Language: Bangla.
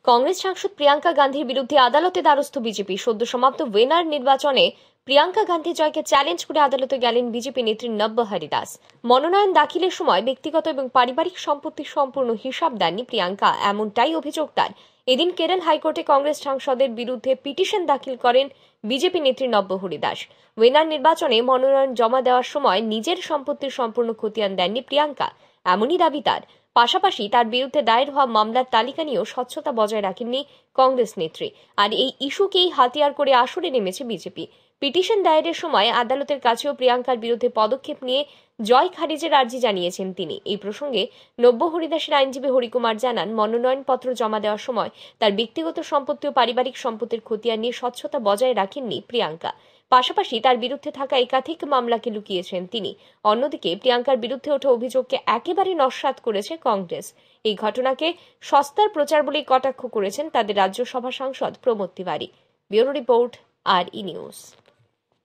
কংগ্রেস সাংসদ প্রিয়াঙ্কা গান্ধীর বিরুদ্ধে আদালতে দ্বারস্থ বিজেপি। সদ্য সমাপ্ত ওয়েনার নির্বাচনে প্রিয়াঙ্কা গান্ধী জয়কে চ্যালেঞ্জ করে আদালতে গেলেন বিজেপি নেত্রী নব্য হরিদাস। মনোনয়ন দাখিলের সময় ব্যক্তিগত এবং পারিবারিক সম্পত্তির সম্পূর্ণ হিসাব দেননি প্রিয়াঙ্কা, এমনটাই অভিযোগ তার। এদিন কেরল হাইকোর্টে কংগ্রেস সাংসদের বিরুদ্ধে পিটিশন দাখিল করেন বিজেপি নেত্রী নব্য হরিদাস। ওয়েনার নির্বাচনে মনোনয়ন জমা দেওয়ার সময় নিজের সম্পত্তির সম্পূর্ণ খতিয়ান দেননি প্রিয়াঙ্কা, এমনই দাবি তার। পাশাপাশি তার বিরুদ্ধে দায়ের হওয়া মামলার তালিকা নিয়েও স্বচ্ছতা বজায় রাখেননি কংগ্রেস নেত্রী। আর এই ইস্যুকেই হাতিয়ার করে আসরে নেমেছে বিজেপি। পিটিশন দায়েরের সময় আদালতের কাছেও প্রিয়াঙ্কার বিরুদ্ধে পদক্ষেপ নিয়ে জয় খারিজের আর্জি জানিয়েছেন তিনি। এই প্রসঙ্গে নব্য হরিদাসের আইনজীবী হরিকুমার জানান, মনোনয়নপত্র জমা দেওয়ার সময় তার ব্যক্তিগত সম্পত্তি ও পারিবারিক সম্পত্তির খতিয়ান নিয়ে স্বচ্ছতা বজায় রাখেননি প্রিয়াঙ্কা। পাশাপাশি তার বিরুদ্ধে থাকা একাধিক মামলাকে লুকিয়েছেন তিনি। অন্যদিকে প্রিয়াঙ্কার বিরুদ্ধে ওঠা অভিযোগকে একেবারে নস্যাৎ করেছে কংগ্রেস। এই ঘটনাকে সস্তার প্রচার বলেই কটাক্ষ করেছেন তাদের রাজ্যসভা সাংসদ প্রমোদ তিওয়ারি। ব্যুরো রিপোর্ট, আর ই নিউজ।